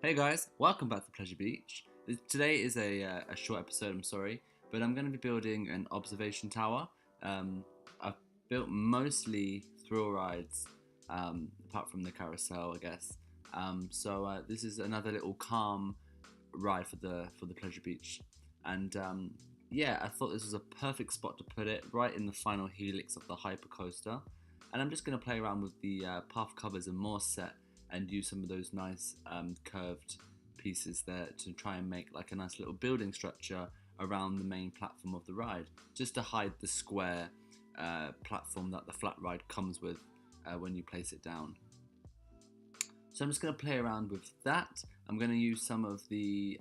Hey guys, welcome back to Pleasure Beach. Today is a short episode, I'm sorry, but I'm going to be building an observation tower. I've built mostly thrill rides, apart from the carousel, I guess. This is another little calm ride for the Pleasure Beach, and I thought this was a perfect spot to put it, right in the final helix of the hypercoaster. And I'm just going to play around with the path covers and more set and use some of those nice curved pieces there to try and make like a nice little building structure around the main platform of the ride, just to hide the square platform that the flat ride comes with when you place it down. So I'm just going to play around with that. I'm going to use some of the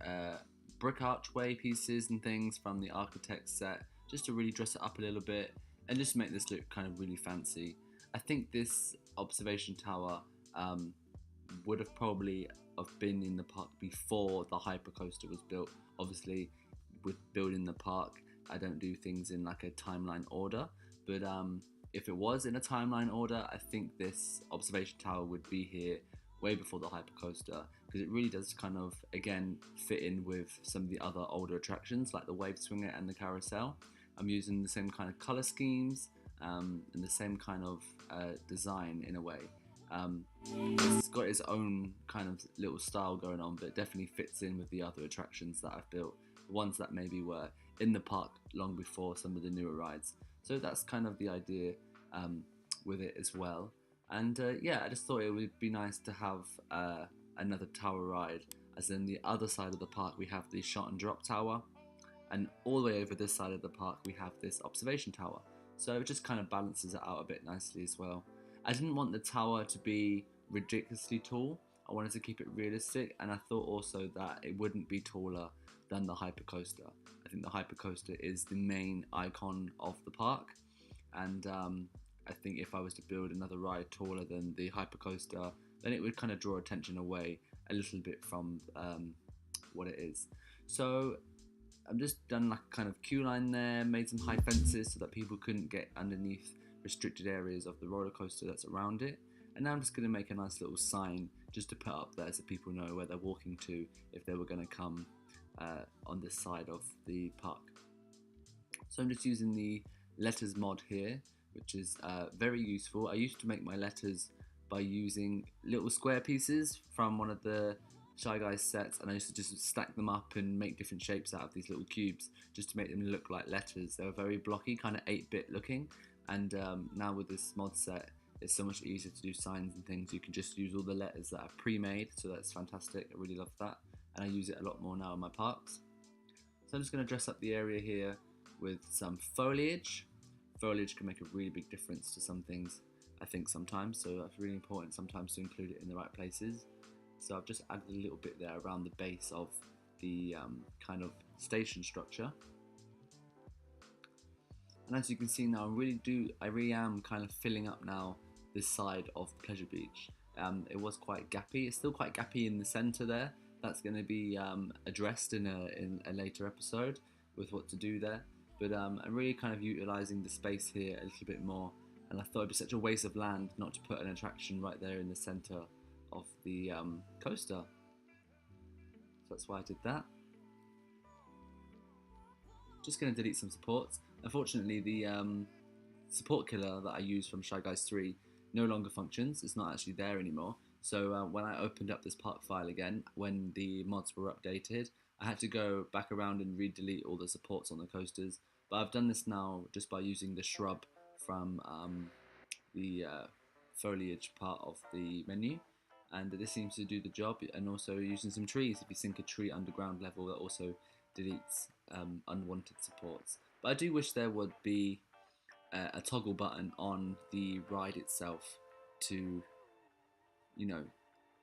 brick archway pieces and things from the architect set just to really dress it up a little bit and just make this look kind of really fancy. I think this observation tower would have probably been in the park before the hypercoaster was built. Obviously, with building the park, I don't do things in like a timeline order, but if it was in a timeline order, I think this observation tower would be here way before the hypercoaster, because it really does kind of, again, fit in with some of the other older attractions like the wave swinger and the carousel. I'm using the same kind of color schemes and the same kind of design in a way. It's got its own kind of little style going on, but it definitely fits in with the other attractions that I've built, the ones that maybe were in the park long before some of the newer rides. So that's kind of the idea with it as well. And I just thought it would be nice to have another tower ride, as in the other side of the park we have the shot and drop tower, and all the way over this side of the park we have this observation tower. So it just kind of balances it out a bit nicely as well. I didn't want the tower to be ridiculously tall. I wanted to keep it realistic, and I thought also that it wouldn't be taller than the hypercoaster. I think the hypercoaster is the main icon of the park, and I think if I was to build another ride taller than the hypercoaster, then it would kind of draw attention away a little bit from what it is. So I've just done like a kind of queue line there, made some high fences so that people couldn't get underneath restricted areas of the roller coaster that's around it. And now I'm just going to make a nice little sign just to put up there so people know where they're walking to if they were going to come on this side of the park. So I'm just using the letters mod here, which is very useful. I used to make my letters by using little square pieces from one of the Shy Guys sets, and I used to just stack them up and make different shapes out of these little cubes just to make them look like letters. They were very blocky, kind of 8-bit looking, and now with this mod set it's so much easier to do signs and things. You can just use all the letters that are pre-made, so that's fantastic. I really love that, and I use it a lot more now in my parks. So I'm just going to dress up the area here with some foliage. Foliage can make a really big difference to some things, I think, sometimes, so that's really important sometimes to include it in the right places. So I've just added a little bit there around the base of the kind of station structure. And as you can see now, I really am kind of filling up now this side of Pleasure Beach. It was quite gappy. It's still quite gappy in the centre there. That's going to be addressed in a later episode with what to do there. But I'm really kind of utilising the space here a little bit more. And I thought it'd be such a waste of land not to put an attraction right there in the centre of the coaster. So that's why I did that. Just going to delete some supports. Unfortunately, the support killer that I used from Shy Guys 3 no longer functions. It's not actually there anymore. So when I opened up this park file again, when the mods were updated, I had to go back around and re-delete all the supports on the coasters. But I've done this now just by using the shrub from the foliage part of the menu. And this seems to do the job, and also using some trees. If you sink a tree underground level, that also deletes unwanted supports. But I do wish there would be a toggle button on the ride itself to,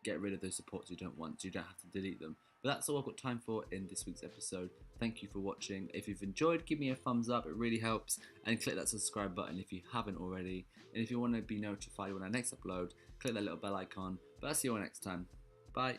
get rid of those supports you don't want, so you don't have to delete them. But that's all I've got time for in this week's episode. Thank you for watching. If you've enjoyed, give me a thumbs up, it really helps, and click that subscribe button if you haven't already. And if you want to be notified when I next upload, click that little bell icon. But I'll see you all next time. Bye.